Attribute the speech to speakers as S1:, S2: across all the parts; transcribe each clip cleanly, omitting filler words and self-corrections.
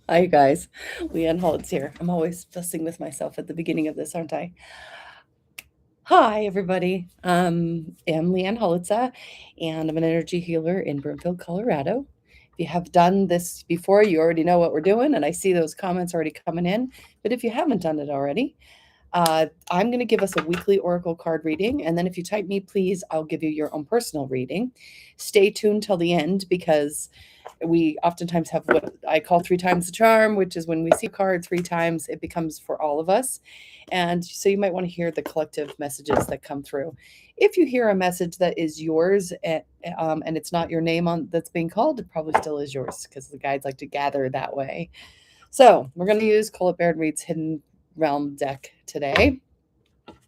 S1: Hi, guys. Leanne Holitza here. I'm always fussing with myself at the beginning of this, aren't I? Hi, everybody. I'm Leanne Holitza, and I'm an energy healer in Broomfield, Colorado. If you have done this before, you already know what we're doing, and I see those comments already coming in. But if you haven't done it already, I'm going to give us a weekly oracle card reading, and then if you type me, please, I'll give you your own personal reading. Stay tuned till the end because we oftentimes have what I call three times the charm, which is when we see a card three times, it becomes for all of us. And so you might want to hear the collective messages that come through. If you hear a message that is yours and it's not your name on that's being called, it probably still is yours because the guides like to gather that way. So we're going to use Colette Baird Reed's Hidden Realm deck today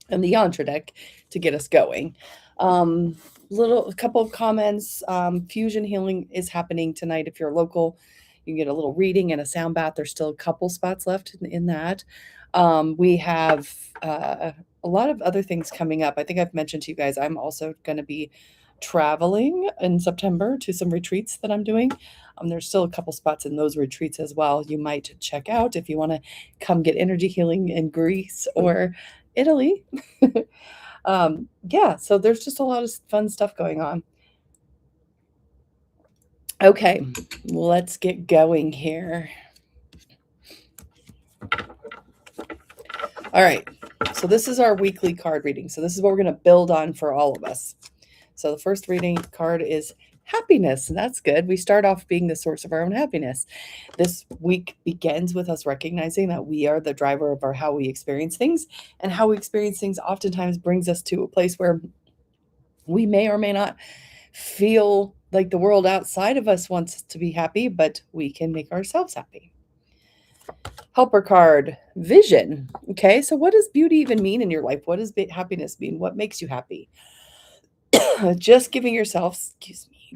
S1: and the Yantra deck to get us going. A couple of comments. Fusion healing is happening tonight. If you're local, you can get a little reading and a sound bath. There's still a couple spots left in that. We have a lot of other things coming up. I think I've mentioned to you guys, I'm also going to be traveling in September to some retreats that I'm doing. There's still a couple spots in those retreats as well. You might check out if you want to come get energy healing in Greece or Italy. Yeah, so there's just a lot of fun stuff going on. Okay, let's get going here. All right, so this is our weekly card reading. So this is what we're going to build on for all of us. So the first reading card is happiness. And that's good. We start off being the source of our own happiness. This week begins with us recognizing that we are the driver of how we experience things, and how we experience things oftentimes brings us to a place where we may or may not feel like the world outside of us wants to be happy, but we can make ourselves happy. Helper card, vision. Okay, so what does beauty even mean in your life? What does happiness mean? What makes you happy? Just giving yourself,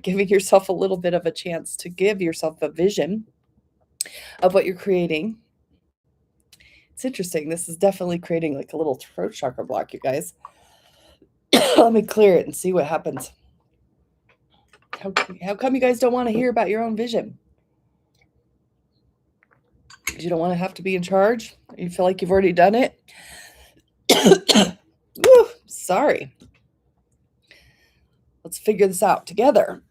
S1: giving yourself a little bit of a chance to give yourself a vision of what you're creating. It's interesting. This is definitely creating like a little throat chakra block, you guys. Let me clear it and see what happens. How come you guys don't want to hear about your own vision? Because you don't want to have to be in charge? You feel like you've already done it? Woo, sorry. Let's figure this out together.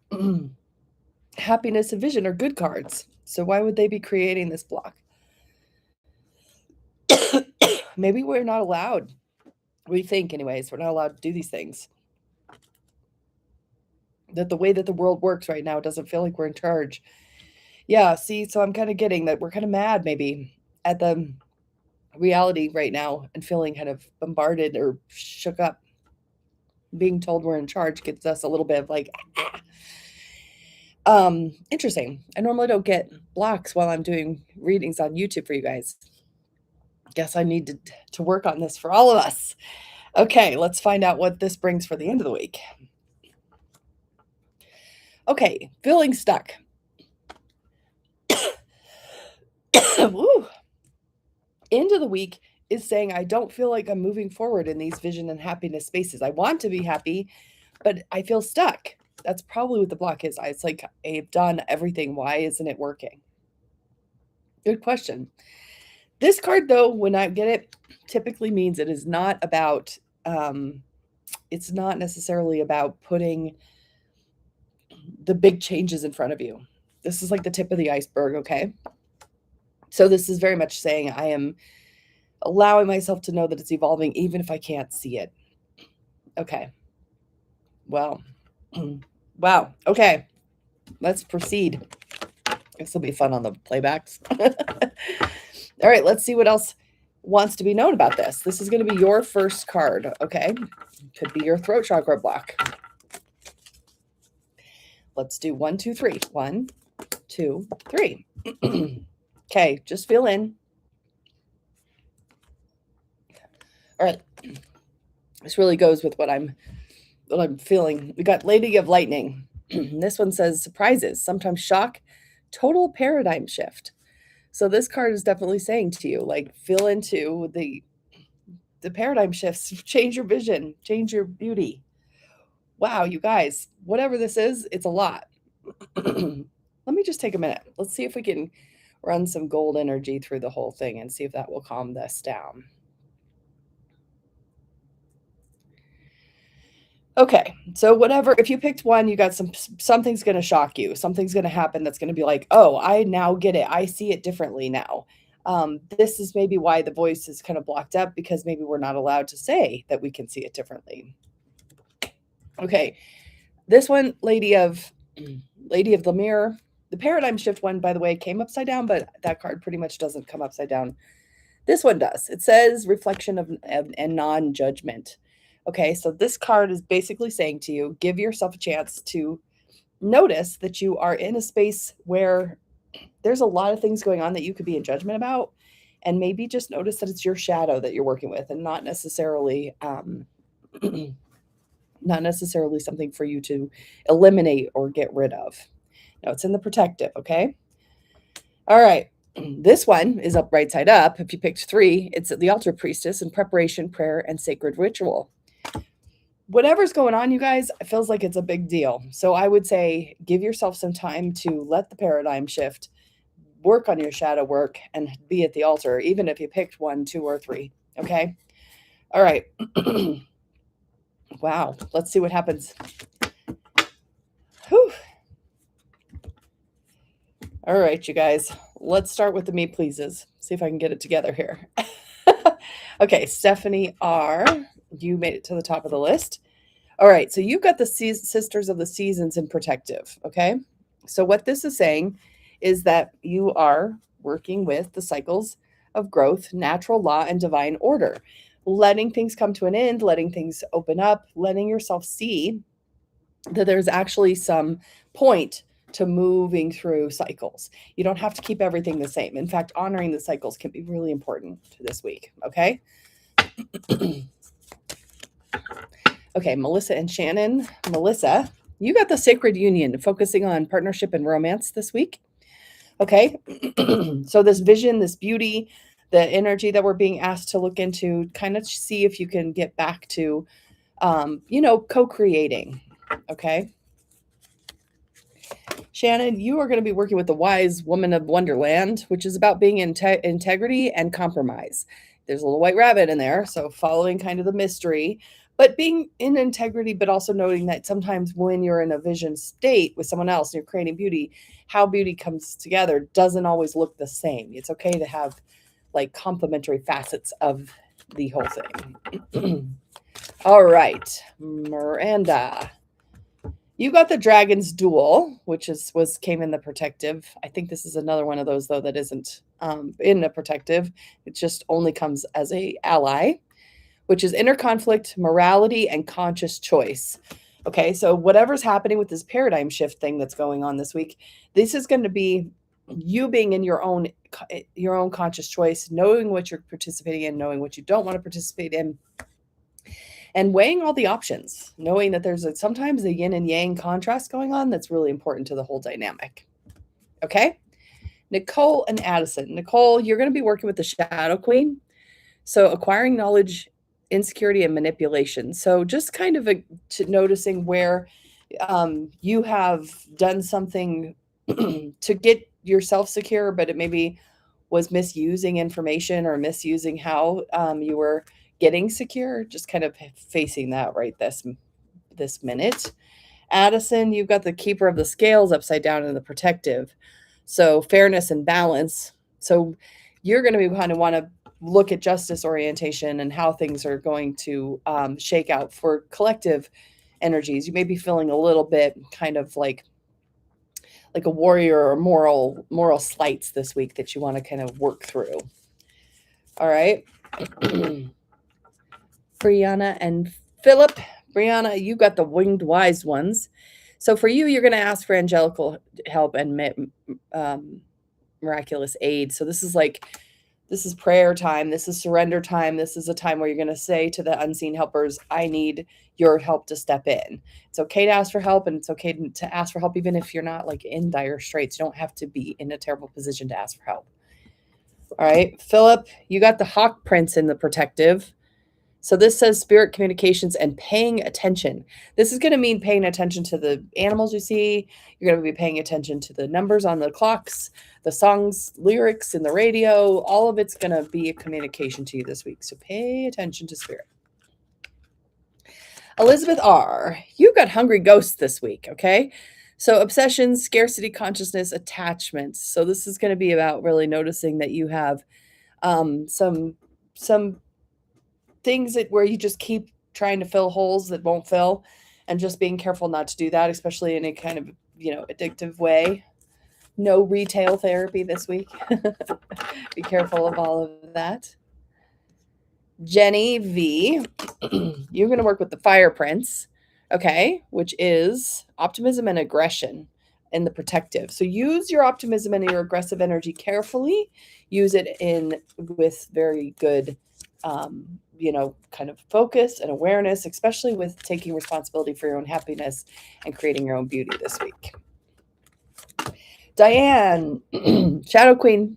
S1: Happiness and vision are good cards. So why would they be creating this block? Maybe we're not allowed. We think, anyways, we're not allowed to do these things. That the way that the world works right now doesn't feel like we're in charge. Yeah, see, so I'm kind of getting that we're kind of mad maybe at the reality right now and feeling kind of bombarded or shook up. Being told we're in charge gets us a little bit of like, interesting. I normally don't get blocks while I'm doing readings on YouTube for you guys. Guess I need to work on this for all of us. Okay, let's find out what this brings for the end of the week. Okay, feeling stuck. Woo. End of the week is saying I don't feel like I'm moving forward in these vision and happiness spaces. I want to be happy, but I feel stuck. That's probably what the block is. It's like I've done everything. Why isn't it working? Good question. This card, though, when I get it, typically means it is not about, it's not necessarily about putting the big changes in front of you. This is like the tip of the iceberg, okay? So this is very much saying I am allowing myself to know that it's evolving even if I can't see it. Okay. Well, wow. Okay. Let's proceed. This will be fun on the playbacks. All right, let's see what else wants to be known about this. This is going to be your first card, okay? Could be your throat chakra block. Let's do 1, 2, 3. 1, 2, 3. Okay, just feel in. All right. This really goes with what I'm feeling. We got Lady of Lightning. This one says surprises, sometimes shock, total paradigm shift. So this card is definitely saying to you, like, feel into the paradigm shifts, change your vision, change your beauty. Wow, you guys, whatever this is, it's a lot. Let me just take a minute. Let's see if we can run some gold energy through the whole thing and see if that will calm this down. Okay, so whatever, if you picked one, you got something's going to shock you. Something's going to happen that's going to be like, oh, I now get it. I see it differently now. This is maybe why the voice is kind of blocked up, because maybe we're not allowed to say that we can see it differently. Okay, this one, Lady of the Mirror. The paradigm shift one, by the way, came upside down, but that card pretty much doesn't come upside down. This one does. It says reflection of and non-judgment. Okay, so this card is basically saying to you, give yourself a chance to notice that you are in a space where there's a lot of things going on that you could be in judgment about, and maybe just notice that it's your shadow that you're working with, and not necessarily not necessarily something for you to eliminate or get rid of. Now it's in the protective, okay? All right. This one is up right side up. If you picked 3, it's the altar priestess in preparation, prayer, and sacred ritual. Whatever's going on, you guys, it feels like it's a big deal. So I would say give yourself some time to let the paradigm shift, work on your shadow work, and be at the altar, even if you picked 1, 2, or 3. Okay? All right. Wow. Let's see what happens. Whew. All right, you guys. Let's start with the me pleases. See if I can get it together here. Okay, Stephanie R., you made it to the top of the list. All right, so you've got the Sisters of the Seasons in protective, okay? So what this is saying is that you are working with the cycles of growth, natural law, and divine order, letting things come to an end, letting things open up, letting yourself see that there's actually some point to moving through cycles. You don't have to keep everything the same. In fact, honoring the cycles can be really important this week, okay? Okay, Melissa and Shannon. Melissa, you got the Sacred Union, focusing on partnership and romance this week. Okay, so this vision, this beauty, the energy that we're being asked to look into, kind of see if you can get back to, co-creating, okay? Shannon, you are going to be working with the Wise Woman of Wonderland, which is about being integrity and compromise. There's a little white rabbit in there, so following kind of the mystery, but being in integrity, but also noting that sometimes when you're in a vision state with someone else and you're creating beauty, how beauty comes together doesn't always look the same. It's okay to have like complementary facets of the whole thing. All right, Miranda. You got the Dragon's Duel, which came in the protective. I think this is another one of those, though, that isn't in the protective. It just only comes as a ally, which is inner conflict, morality, and conscious choice. Okay, so whatever's happening with this paradigm shift thing that's going on this week, this is going to be you being in your own conscious choice, knowing what you're participating in, knowing what you don't want to participate in, and weighing all the options, knowing that there's sometimes a yin and yang contrast going on that's really important to the whole dynamic. Okay? Nicole and Addison. Nicole, you're going to be working with the Shadow Queen. So acquiring knowledge, insecurity, and manipulation. So just kind of noticing where you have done something to get yourself secure, but it maybe was misusing information or misusing how you were getting secure, just kind of facing that right this minute. Addison, you've got the Keeper of the Scales upside down in the protective. So fairness and balance. So you're going to be kind of want to look at justice orientation and how things are going to shake out for collective energies. You may be feeling a little bit kind of like a warrior or moral slights this week that you want to kind of work through. All right. Brianna and Philip. Brianna, you got the Winged Wise Ones. So for you, you're going to ask for angelical help and miraculous aid. So this is prayer time. This is surrender time. This is a time where you're going to say to the unseen helpers, I need your help to step in. It's okay to ask for help, and it's okay to ask for help even if you're not like in dire straits. You don't have to be in a terrible position to ask for help. All right, Philip, you got the Hawk Prince in the protective. So this says spirit communications and paying attention. This is going to mean paying attention to the animals you see. You're going to be paying attention to the numbers on the clocks, the songs, lyrics in the radio. All of it's going to be a communication to you this week. So pay attention to spirit. Elizabeth R., you got hungry ghosts this week, okay? So obsessions, scarcity consciousness, attachments. So this is going to be about really noticing that you have some things that where you just keep trying to fill holes that won't fill, and just being careful not to do that, especially in a kind of, addictive way. No retail therapy this week. Be careful of all of that. Jenny V, you're going to work with the fire prince, okay, which is optimism and aggression and the protective. So use your optimism and your aggressive energy carefully. Use it with very good, kind of focus and awareness, especially with taking responsibility for your own happiness and creating your own beauty this week. Diane, Shadow Queen.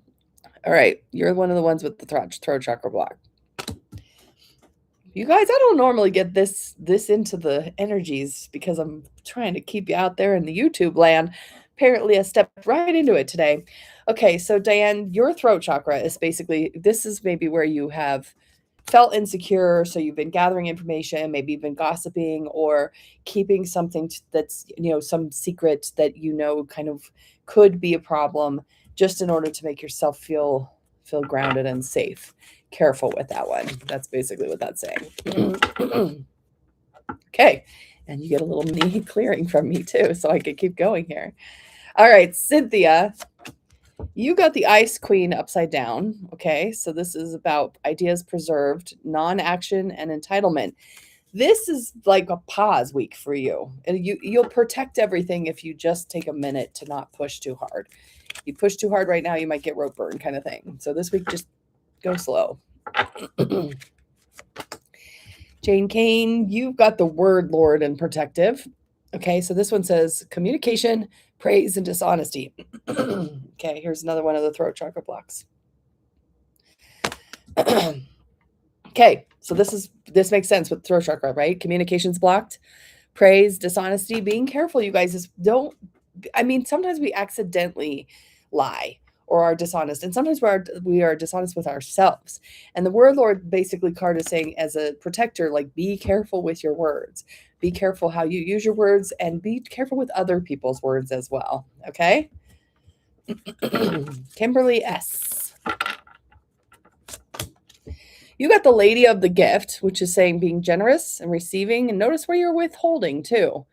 S1: All right, you're one of the ones with the throat chakra block. You guys, I don't normally get this into the energies because I'm trying to keep you out there in the YouTube land. Apparently, I stepped right into it today. Okay, so Diane, your throat chakra is basically, this is maybe where you have felt insecure, so you've been gathering information, maybe you've been gossiping or keeping something that's, some secret that kind of could be a problem, just in order to make yourself feel grounded and safe. Careful with that one. That's basically what that's saying. Okay. And you get a little mini clearing from me too, so I could keep going here. All right, Cynthia, you got the Ice Queen upside down. Okay. So this is about ideas preserved, non-action, and entitlement. This is like a pause week for you. And you'll protect everything if you just take a minute to not push too hard. You push too hard right now, you might get rope burn kind of thing. So this week, just go slow. Jane Kane, you've got the word Lord and protective. Okay, so this one says communication, praise, and dishonesty. Okay, here's another one of the throat chakra blocks. Okay, so this makes sense with throat chakra, right? Communication's blocked, praise, dishonesty. Being careful, you guys, sometimes we accidentally lie or are dishonest, and sometimes we are dishonest with ourselves. And the word Lord basically card is saying, as a protector, like, be careful with your words, be careful how you use your words, and be careful with other people's words as well. Okay. Kimberly S., you got the Lady of the Gift, which is saying being generous and receiving, and notice where you're withholding too.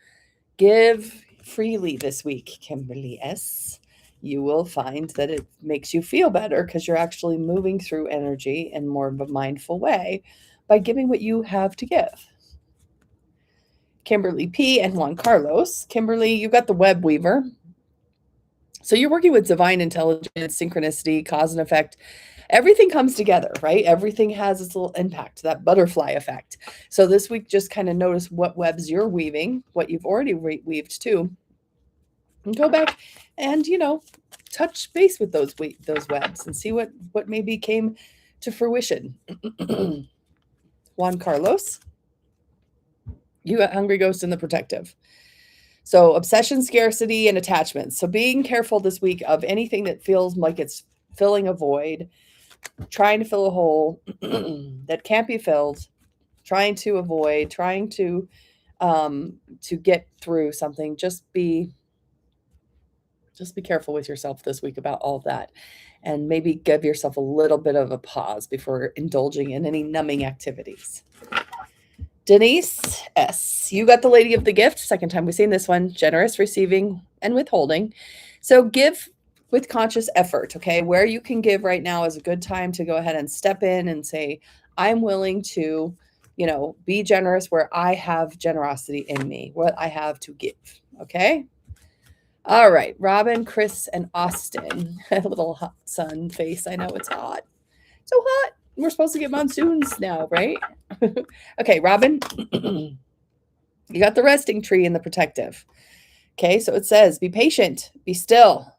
S1: Give freely this week, Kimberly S. You will find that it makes you feel better because you're actually moving through energy in more of a mindful way by giving what you have to give. Kimberly P. and Juan Carlos. Kimberly, you got the Web Weaver. So you're working with divine intelligence, synchronicity, cause and effect. Everything comes together, right? Everything has its little impact, that butterfly effect. So this week, just kind of notice what webs you're weaving, what you've already weaved too, and go back and, touch base with those webs and see what maybe came to fruition. Juan Carlos, you got Hungry Ghost in the protective. So obsession, scarcity, and attachments. So being careful this week of anything that feels like it's filling a void, trying to fill a hole that can't be filled, trying to avoid, trying to get through something. Just be careful with yourself this week about all of that, and maybe give yourself a little bit of a pause before indulging in any numbing activities. Denise S., you got the Lady of the Gift. Second time we've seen this one. Generous, receiving, and withholding. So give with conscious effort, okay? Where you can give right now is a good time to go ahead and step in and say, I'm willing to, be generous where I have generosity in me, what I have to give, okay? All right, Robin, Chris, and Austin. A little hot sun face. I know it's hot. So hot. We're supposed to get monsoons now, right? Okay, Robin, you got the resting tree and the protective. Okay, so it says, be patient, be still.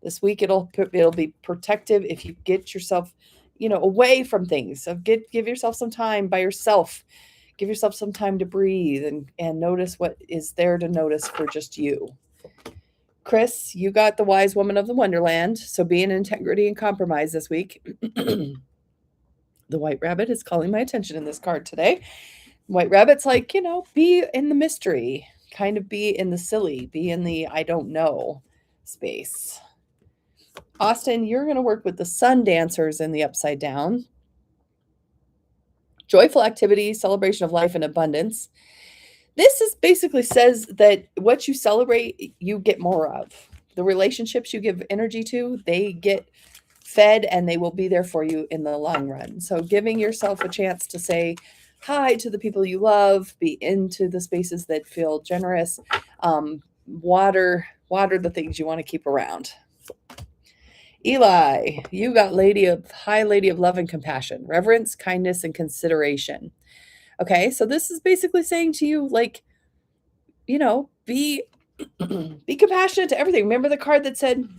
S1: This week it'll be protective if you get yourself, away from things. So give yourself some time by yourself. Give yourself some time to breathe and notice what is there to notice for just you. Chris, you got the wise woman of the Wonderland. So be in integrity and compromise this week. The white rabbit is calling my attention in this card today. White rabbit's like, be in the mystery, kind of be in the silly, be in the I don't know space. Austin, you're going to work with the sun dancers in the upside down. Joyful activity, celebration of life and abundance. This is basically says that what you celebrate, you get more of. The relationships you give energy to, they get fed and they will be there for you in the long run. So giving yourself a chance to say hi to the people you love, be into the spaces that feel generous, water the things you want to keep around. Eli, you got high lady of love and compassion, reverence, kindness, and consideration. Okay, so this is basically saying to you, like, be compassionate to everything. Remember the card that said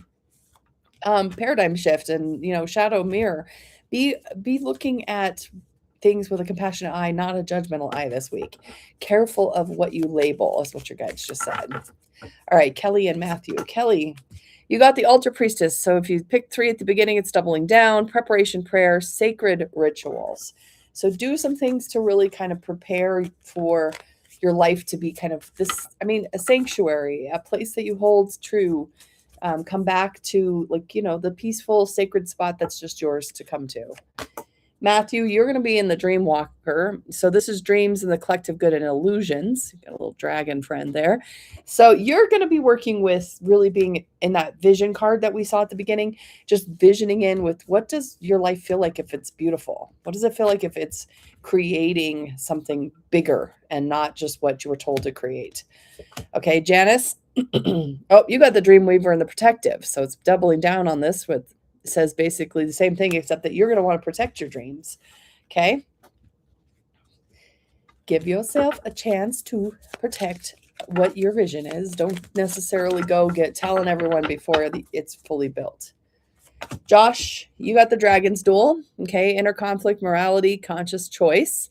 S1: paradigm shift and shadow mirror. Be looking at things with a compassionate eye, not a judgmental eye this week. Careful of what you label, is what your guides just said. All right, Kelly and Matthew. Kelly, you got the altar priestess. So if you pick 3 at the beginning, it's doubling down, preparation, prayer, sacred rituals. So do some things to really kind of prepare for your life to be kind of a sanctuary, a place that you hold true. Come back to the peaceful, sacred spot that's just yours to come to. Matthew, you're going to be in the dream walker. So this is dreams and the collective good and illusions. Got a little dragon friend there. So you're going to be working with really being in that vision card that we saw at the beginning, just visioning in with what does your life feel like if it's beautiful? What does it feel like if it's creating something bigger and not just what you were told to create? Okay, Janice. Oh, you got the dream weaver and the protective. So it's doubling down on this says basically the same thing, except that you're going to want to protect your dreams. Okay. Give yourself a chance to protect what your vision is. Don't necessarily go telling everyone before it's fully built. Josh, you got the dragon's duel. Okay. Inner conflict, morality, conscious choice.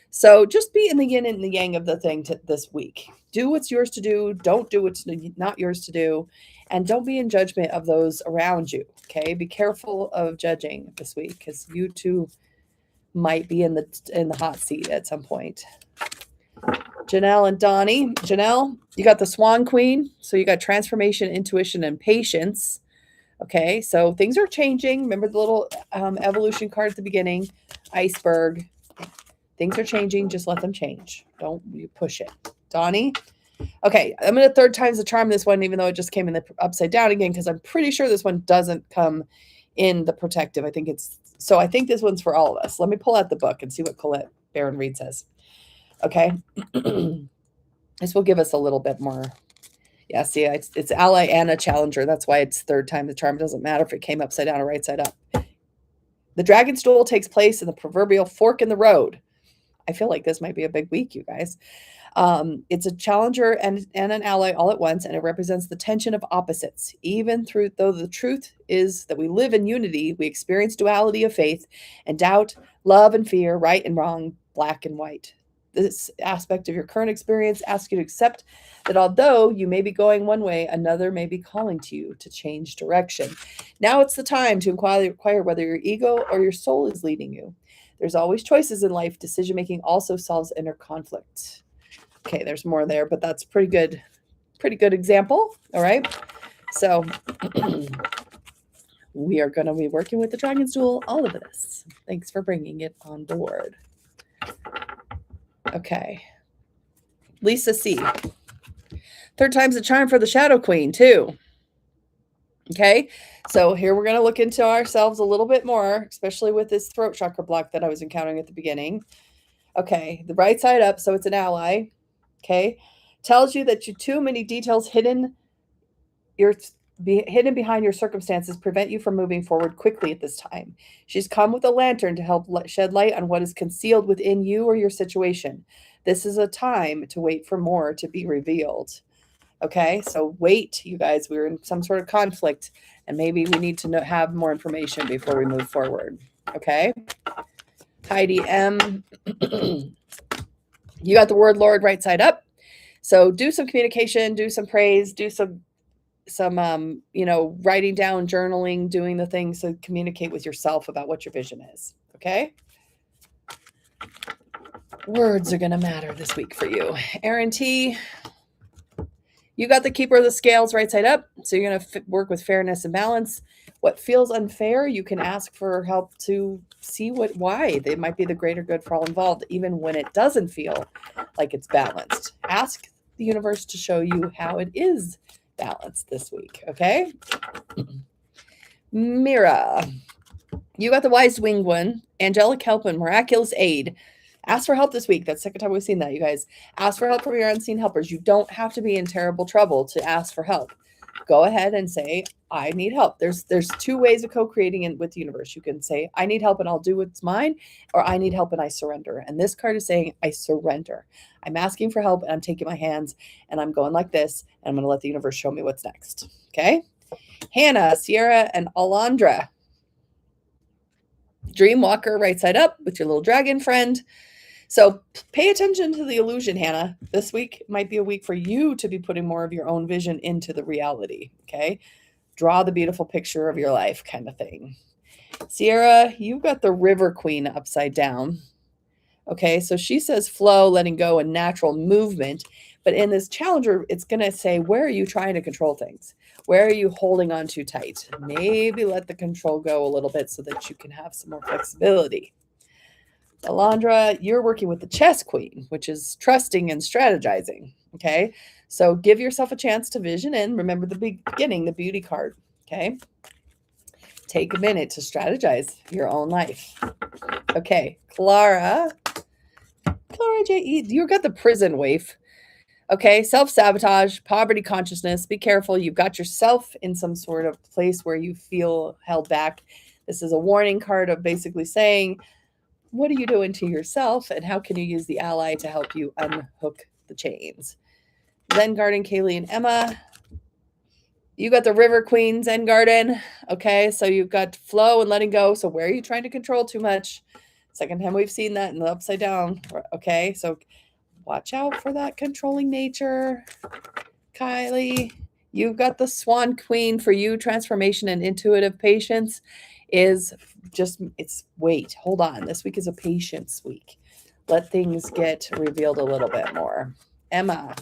S1: So just be in the yin and the yang of the thing this week. Do what's yours to do. Don't do what's not yours to do. And don't be in judgment of those around you. Okay. Be careful of judging this week because you too might be in the hot seat at some point. Janelle and Donnie. Janelle, you got the Swan Queen. So you got transformation, intuition, and patience. Okay. So things are changing. Remember the little evolution card at the beginning, iceberg. Things are changing. Just let them change. Don't you push it. Donnie. Okay. I'm going to third time's the charm this one, even though it just came in the upside down again, because I'm pretty sure this one doesn't come in the protective. I think this one's for all of us. Let me pull out the book and see what Colette Baron Reed says. Okay. This will give us a little bit more. Yeah. See, it's ally and a challenger. That's why it's third time the charm. It doesn't matter if it came upside down or right side up. The dragon's duel takes place in the proverbial fork in the road. I feel like this might be a big week, you guys. It's a challenger and an ally all at once, and it represents the tension of opposites. Though the truth is that we live in unity, we experience duality of faith and doubt, love and fear, right and wrong, black and white. This aspect of your current experience asks you to accept that although you may be going one way, another may be calling to you to change direction. Now it's the time to inquire whether your ego or your soul is leading you. There's always choices in life. Decision-making also solves inner conflict. Okay, there's more there, but that's pretty good example. All right. So we are going to be working with the Dragon's Duel, all of this. Thanks for bringing it on board. Okay. Lisa C. Third time's a charm for the Shadow Queen, too. Okay, so here we're going to look into ourselves a little bit more, especially with this throat chakra block that I was encountering at the beginning. Okay, the right side up, so it's an ally. Okay, tells you that too many details hidden behind your circumstances prevent you from moving forward quickly at this time. She's come with a lantern to help shed light on what is concealed within you or your situation. This is a time to wait for more to be revealed. Okay, so wait, you guys. We're in some sort of conflict, and maybe we need to have more information before we move forward. Okay. Heidi M. You got the word Lord right side up. So do some communication, do some praise, do some writing down, journaling, doing the things to communicate with yourself about what your vision is. Okay. Words are going to matter this week for you. Aaron T, you got the keeper of the scales right side up. So you're going to work with fairness and balance. What feels unfair, you can ask for help to see why they might be the greater good for all involved, even when it doesn't feel like it's balanced. Ask the universe to show you how it is balanced this week. Okay. Mira, you got the wise winged one, angelic help and miraculous aid. Ask for help this week. That's the second time we've seen that, you guys. Ask for help from your unseen helpers. You don't have to be in terrible trouble to ask for help. Go ahead and say, I need help. There's two ways of co-creating with the universe. You can say, I need help and I'll do what's mine, or I need help and I surrender. And this card is saying, I surrender. I'm asking for help and I'm taking my hands and I'm going like this and I'm going to let the universe show me what's next. Okay. Hannah, Sierra, and Alondra. Dreamwalker right side up with your little dragon friend. So pay attention to the illusion, Hannah. This week might be a week for you to be putting more of your own vision into the reality, okay? Draw the beautiful picture of your life kind of thing. Sierra, you've got the River Queen upside down. Okay, so she says flow, letting go, and natural movement. But in this challenger, it's going to say, where are you trying to control things? Where are you holding on too tight? Maybe let the control go a little bit so that you can have some more flexibility. Alondra, you're working with the chess queen, which is trusting and strategizing. Okay. So give yourself a chance to vision in. Remember the beginning, the beauty card. Okay. Take a minute to strategize your own life. Okay. Clara J.E., you got the prison waif. Okay. Self-sabotage, poverty consciousness. Be careful. You've got yourself in some sort of place where you feel held back. This is a warning card of basically saying, what are you doing to yourself, and how can you use the ally to help you unhook the chains? Zen Garden, Kaylee, and Emma. You got the River Queen, Zen Garden. Okay, so you've got flow and letting go. So where are you trying to control too much? Second time we've seen that in the upside down. Okay, so watch out for that controlling nature. Kylie, you've got the Swan Queen. For you, transformation and intuitive patience is just, it's wait, hold on. This week is a patience week. Let things get revealed a little bit more. Emma.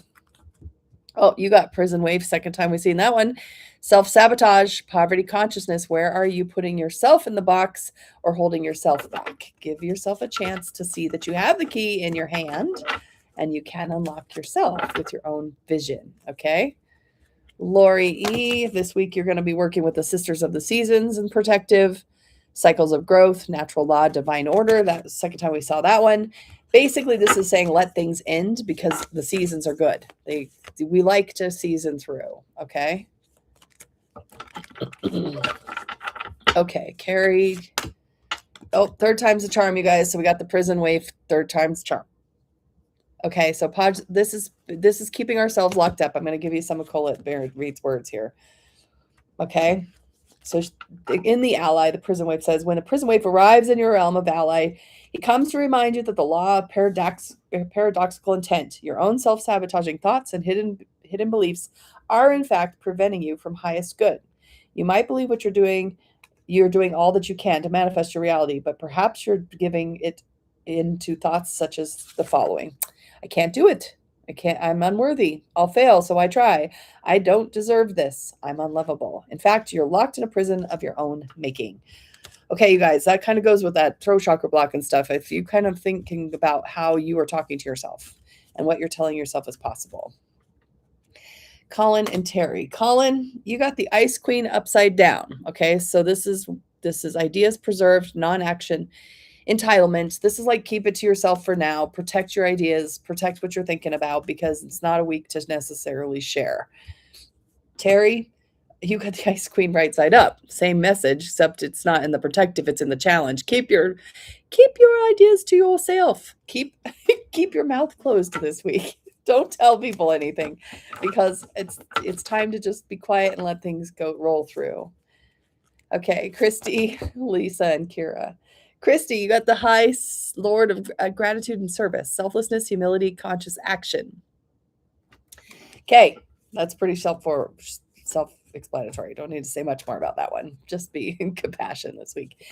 S1: Oh, you got prison wave. Second time we've seen that one. Self-sabotage, poverty consciousness. Where are you putting yourself in the box or holding yourself back? Give yourself a chance to see that you have the key in your hand and you can unlock yourself with your own vision. Okay. Lori E, this week you're going to be working with the Sisters of the Seasons and protective cycles of growth, natural law, divine order. That was the second time we saw that one. Basically, this is saying let things end because the seasons are good. We like to season through. Okay. Okay, Carrie. Oh, third time's the charm, you guys. So we got the prison wave. Third time's charm. Okay, so Podge, this is keeping ourselves locked up. I'm going to give you some of Colette Reed's words here. Okay, so in the ally, the prison waif says, when a prison waif arrives in your realm of ally, he comes to remind you that the law of paradoxical intent, your own self-sabotaging thoughts and hidden beliefs are in fact preventing you from highest good. You might believe what you're doing all that you can to manifest your reality, but perhaps you're giving it into thoughts such as the following. I can't do it. I'm unworthy. I'll fail, so I try. I don't deserve this. I'm unlovable. In fact, you're locked in a prison of your own making. Okay, you guys, that kind of goes with that throat chakra block and stuff. If you kind of thinking about how you are talking to yourself and what you're telling yourself is possible. Colin and Terry. Colin, you got the Ice Queen upside down. Okay, so this is ideas preserved, non-action. Entitlement. This is like keep it to yourself for now. Protect your ideas. Protect what you're thinking about because it's not a week to necessarily share. Terry, you got the Ice Queen right side up. Same message, except it's not in the protective, it's in the challenge. Keep your ideas to yourself. Keep your mouth closed this week. Don't tell people anything because it's time to just be quiet and let things roll through. Okay, Christy, Lisa, and Kira. Christy, you got the high lord of gratitude and service, selflessness, humility, conscious action. Okay, that's pretty self-explanatory. Don't need to say much more about that one. Just be in compassion this week.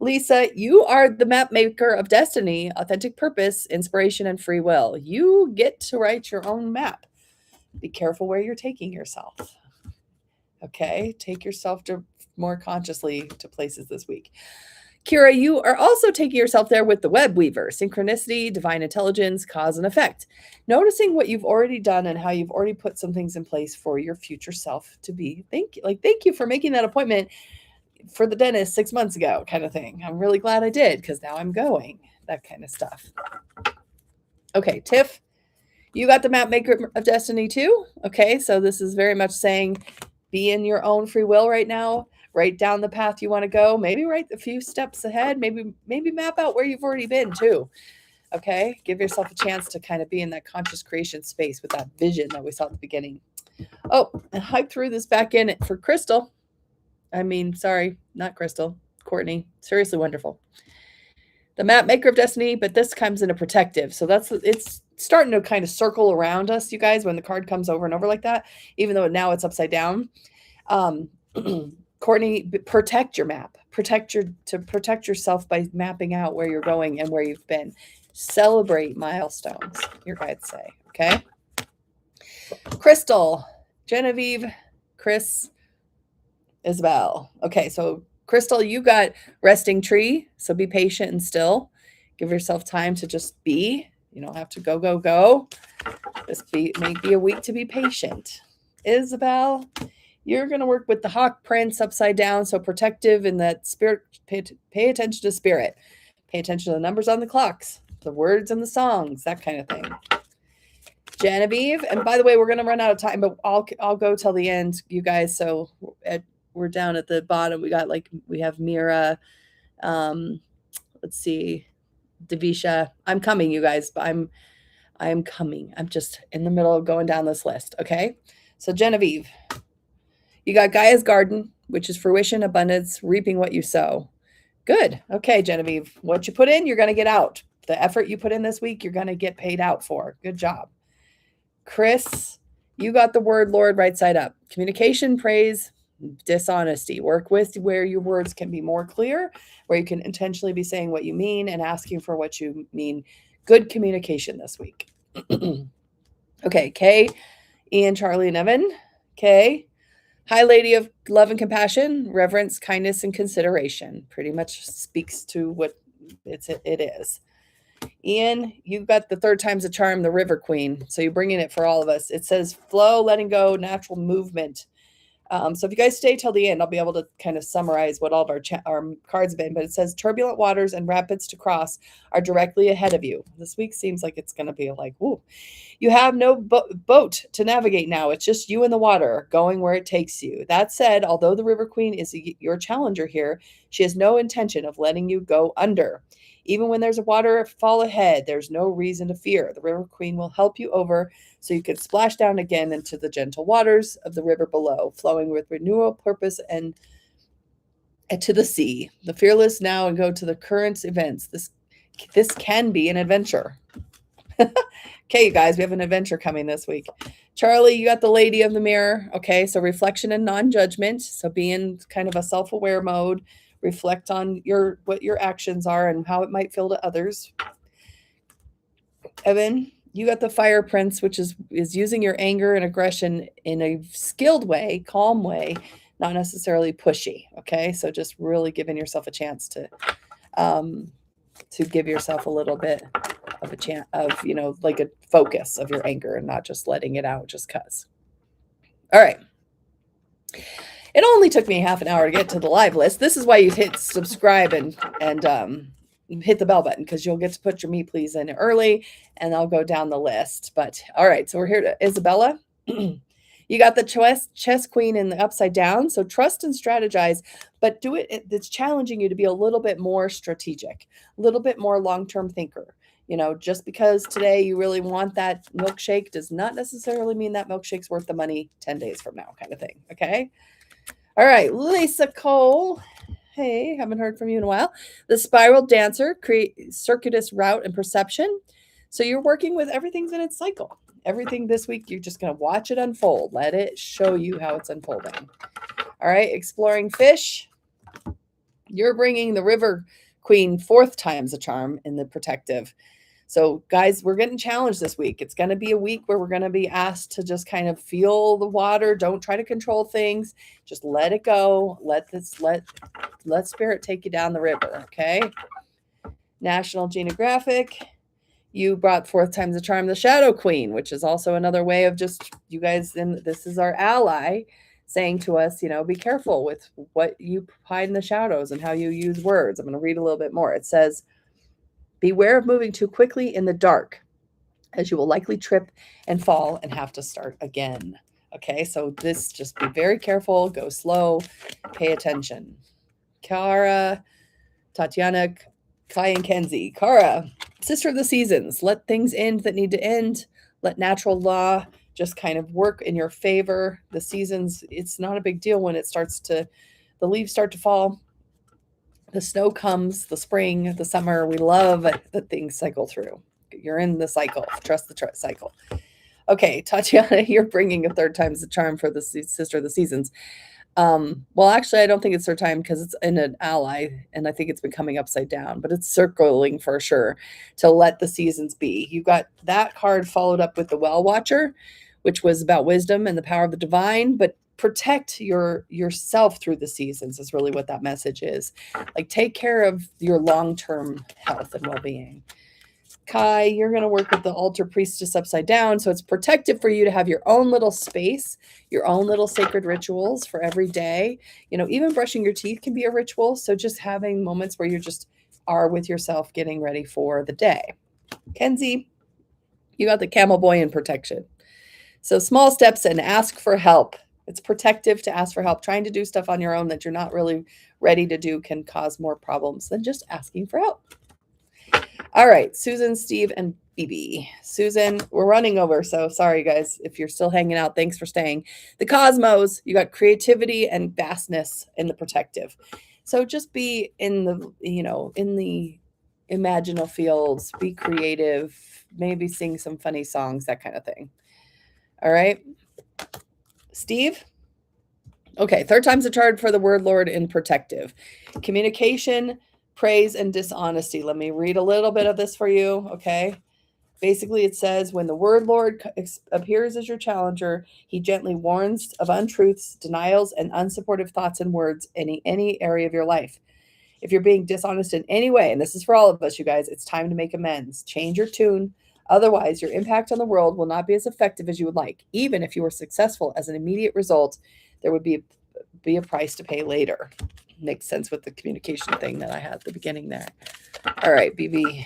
S1: Lisa, you are the map maker of destiny, authentic purpose, inspiration, and free will. You get to write your own map. Be careful where you're taking yourself. Okay, take yourself to more consciously to places this week. Kira, you are also taking yourself there with the web weaver, synchronicity, divine intelligence, cause and effect. Noticing what you've already done and how you've already put some things in place for your future self to be. Thank you for making that appointment for the dentist 6 months ago, kind of thing. I'm really glad I did because now I'm going. That kind of stuff. Okay, Tiff, you got the map maker of destiny too. Okay, so this is very much saying be in your own free will right now. Write down the path you want to go. Maybe write a few steps ahead. Maybe map out where you've already been too. Okay, give yourself a chance to kind of be in that conscious creation space with that vision that we saw at the beginning. Oh, and I threw this back in for Crystal. Sorry, not Crystal. Courtney. Seriously wonderful. The map maker of destiny, but this comes in a protective. So it's starting to kind of circle around us, you guys, when the card comes over and over like that, even though now it's upside down. Courtney, protect your map. Protect yourself by mapping out where you're going and where you've been. Celebrate milestones, your guides say. Okay. Crystal, Genevieve, Chris, Isabel. Okay, so Crystal, you got resting tree. So be patient and still. Give yourself time to just be. You don't have to go. Just may be a week to be patient. Isabel, you're going to work with the hawk prince upside down. So protective in that spirit. Pay attention to spirit. Pay attention to the numbers on the clocks, the words and the songs, that kind of thing. Genevieve, and by the way, we're going to run out of time, but I'll go till the end, you guys. So we're down at the bottom. We have Mira. Let's see, Devisha. I'm coming, you guys. But I'm coming. I'm just in the middle of going down this list. Okay. So Genevieve, you got Gaia's garden, which is fruition, abundance, reaping what you sow. Good. Okay, Genevieve, what you put in, you're going to get out. The effort you put in this week, you're going to get paid out for. Good job. Chris, you got the word Lord right side up. Communication, praise, dishonesty. Work with where your words can be more clear, where you can intentionally be saying what you mean and asking for what you mean. Good communication this week. Okay, Kay, Ian, Charlie, and Evan. Kay, High Lady of Love and Compassion, Reverence, Kindness, and Consideration. Pretty much speaks to what it is. Ian, you've got the third time's a charm, the River Queen. So you're bringing it for all of us. It says flow, letting go, natural movement. So if you guys stay till the end, I'll be able to kind of summarize what all of our cards have been. But it says turbulent waters and rapids to cross are directly ahead of you. This week seems like it's going to be like, woo. You have no boat to navigate now. It's just you and the water going where it takes you. That said, although the River Queen is your challenger here, she has no intention of letting you go under. Even when there's a waterfall ahead, there's no reason to fear. The River Queen will help you over so you can splash down again into the gentle waters of the river below, flowing with renewal, purpose, and to the sea. The fearless now and go to the current events. This can be an adventure. Okay, you guys, we have an adventure coming this week. Charlie, you got the Lady of the Mirror. Okay, so reflection and non-judgment. So be in kind of a self-aware mode. Reflect on what your actions are and how it might feel to others. Evan, you got the Fire Prince, which is using your anger and aggression in a skilled way, calm way, not necessarily pushy. Okay, so just really giving yourself a chance to give yourself a little bit of a chance of, like a focus of your anger and not just letting it out just cuz. All right. It only took me half an hour to get to the live list. This is why you hit subscribe and hit the bell button, because you'll get to put your me please in early and I'll go down the list. But all right, so we're here to Isabella. You got the chess queen in the upside down. So trust and strategize, but do it. It's challenging you to be a little bit more strategic, a little bit more long-term thinker. Just because today you really want that milkshake does not necessarily mean that milkshake's worth the money 10 days from now, kind of thing. Okay. All right, Lisa Cole. Hey, haven't heard from you in a while. The spiral dancer, create circuitous route and perception. So you're working with everything's in its cycle. Everything this week, you're just going to watch it unfold. Let it show you how it's unfolding. All right, exploring fish. You're bringing the river queen 4th time's a charm in the protective. So, guys, we're getting challenged this week. It's going to be a week where we're going to be asked to just kind of feel the water. Don't try to control things. Just let it go. Let spirit take you down the river. Okay. National Geographic. You brought 4th time's a charm, the Shadow Queen, which is also another way of just you guys. And this is our ally saying to us, be careful with what you hide in the shadows and how you use words. I'm going to read a little bit more. It says, beware of moving too quickly in the dark, as you will likely trip and fall and have to start again. Okay, so this, just be very careful, go slow, pay attention. Kara, Tatiana, Kai, and Kenzie. Kara, sister of the seasons, let things end that need to end. Let natural law just kind of work in your favor. The seasons, it's not a big deal when the leaves start to fall. The snow comes, the spring, the summer. We love that things cycle through. You're in the cycle. Trust the cycle. Okay, Tatiana, you're bringing a 3rd time's the charm for the sister of the seasons. Well, actually, I don't think it's her time because it's in an ally, and I think it's been coming upside down, but it's circling for sure to let the seasons be. You got that card followed up with the Well Watcher, which was about wisdom and the power of the divine, but protect yourself through the seasons is really what that message is. Like, take care of your long-term health and well-being. Kai, you're going to work with the altar priestess upside down. So it's protective for you to have your own little space, your own little sacred rituals for every day. Even brushing your teeth can be a ritual. So just having moments where you just are with yourself, getting ready for the day. Kenzie, you got the camel boy in protection. So small steps and ask for help. It's protective to ask for help. Trying to do stuff on your own that you're not really ready to do can cause more problems than just asking for help. All right, Susan, Steve, and BB. Susan, we're running over, so sorry, guys, if you're still hanging out. Thanks for staying. The cosmos, you got creativity and vastness in the protective. So just be in the imaginal fields, be creative, maybe sing some funny songs, that kind of thing. All right, Steve? Okay, 3rd time's a charm for the word Lord in protective. Communication, praise, and dishonesty. Let me read a little bit of this for you, okay? Basically, it says, when the word Lord appears as your challenger, he gently warns of untruths, denials, and unsupportive thoughts and words in any area of your life. If you're being dishonest in any way, and this is for all of us, you guys, it's time to make amends. Change your tune. Otherwise, your impact on the world will not be as effective as you would like. Even if you were successful as an immediate result, there would be a price to pay later. Makes sense with the communication thing that I had at the beginning there. All right, BB.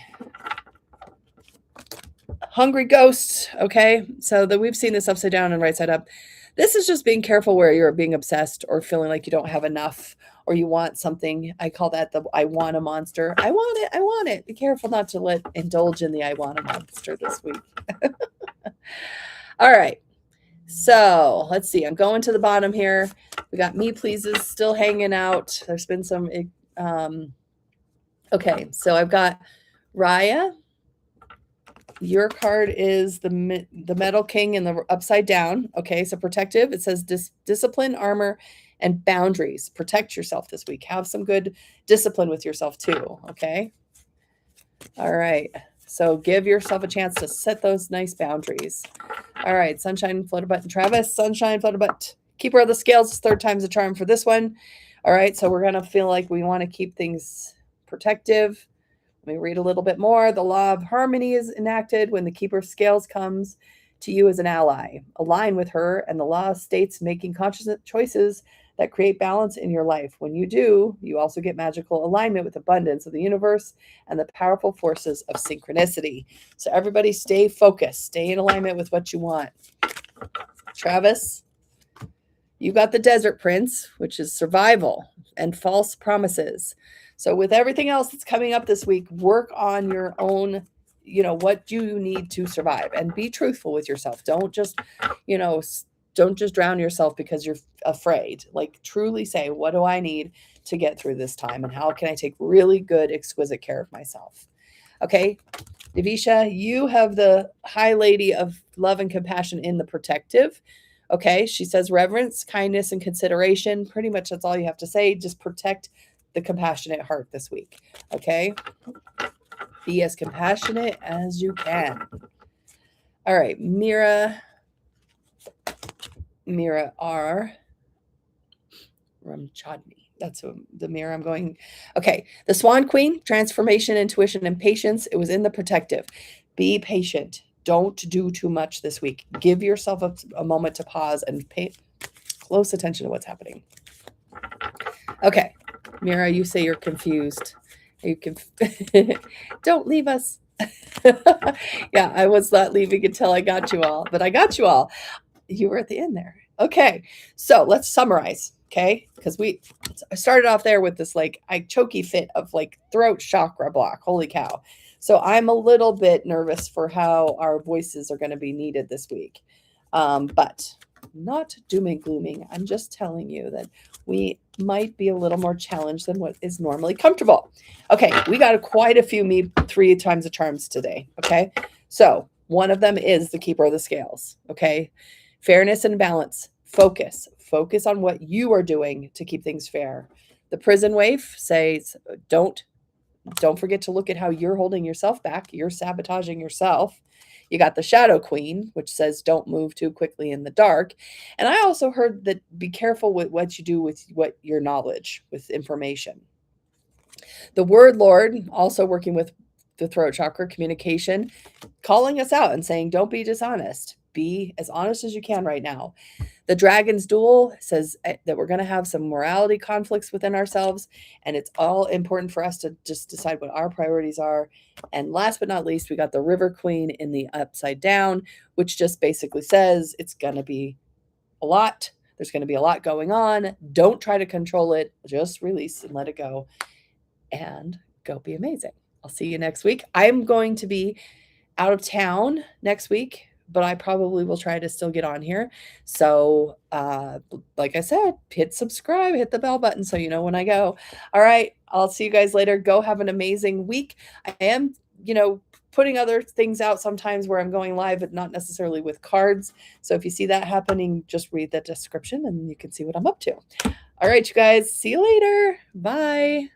S1: Hungry ghosts. Okay, so we've seen this upside down and right side up. This is just being careful where you're being obsessed or feeling like you don't have enough or you want something. I call that the I want a monster. I want it. I want it. Be careful not to indulge in the I want a monster this week. All right. So let's see. I'm going to the bottom here. We got me pleases still hanging out. There's been some. Okay. So I've got Raya. Your card is the Metal King in the upside down. Okay. So protective. It says discipline, armor, and boundaries. Protect yourself this week. Have some good discipline with yourself too. Okay. All right. So give yourself a chance to set those nice boundaries. All right, Sunshine, Flutterbutt, and Travis. Sunshine, Flutterbutt, Keeper of the Scales, 3rd time's a charm for this one. All right, so we're going to feel like we want to keep things protective. Let me read a little bit more. The law of harmony is enacted when the Keeper of Scales comes to you as an ally. Align with her, and the law states making conscious choices that create balance in your life. When you do, you also get magical alignment with abundance of the universe and the powerful forces of synchronicity. So everybody stay focused, stay in alignment with what you want. Travis, you got the Desert Prince, which is survival and false promises. So with everything else that's coming up this week, work on your own, what you need to survive and be truthful with yourself. Don't just, Don't just drown yourself because you're afraid. Like, truly say, what do I need to get through this time? And how can I take really good, exquisite care of myself? Okay. Navisha, you have the High Lady of love and compassion in the protective. Okay. She says reverence, kindness, and consideration. Pretty much that's all you have to say. Just protect the compassionate heart this week. Okay. Be as compassionate as you can. All right. Mira R. Ramchadni. That's the mirror I'm going. Okay. The Swan Queen, transformation, intuition, and patience. It was in the protective. Be patient. Don't do too much this week. Give yourself a moment to pause and pay close attention to what's happening. Okay. Mira, you say you're confused. You can don't leave us. Yeah, I was not leaving until I got you all, but I got you all. You were at the end there. Okay. So let's summarize. Okay. Because I started off there with this like choky fit of like throat chakra block. Holy cow. So I'm a little bit nervous for how our voices are going to be needed this week. But not doom and glooming. I'm just telling you that we might be a little more challenged than what is normally comfortable. Okay. We got quite a few me 3 times the charms today. Okay. So one of them is the keeper of the scales. Okay. Fairness and balance. Focus on what you are doing to keep things fair. The prison waif says, don't forget to look at how you're holding yourself back. You're sabotaging yourself. You got the Shadow Queen, which says don't move too quickly in the dark. And I also heard that be careful with what you do with what your knowledge, with information. The Word Lord, also working with the throat chakra, communication, calling us out and saying, don't be dishonest. Be as honest as you can right now. The Dragon's Duel says that we're going to have some morality conflicts within ourselves, and it's all important for us to just decide what our priorities are. And last but not least, we got the River Queen in the upside down, which just basically says it's going to be a lot. There's going to be a lot going on. Don't try to control it. Just release and let it go, and go be amazing. I'll see you next week. I'm going to be out of town next week, but I probably will try to still get on here. So, like I said, hit subscribe, hit the bell button so you know when I go. All right. I'll see you guys later. Go have an amazing week. I am, putting other things out sometimes where I'm going live, but not necessarily with cards. So if you see that happening, just read the description and you can see what I'm up to. All right, you guys, see you later. Bye.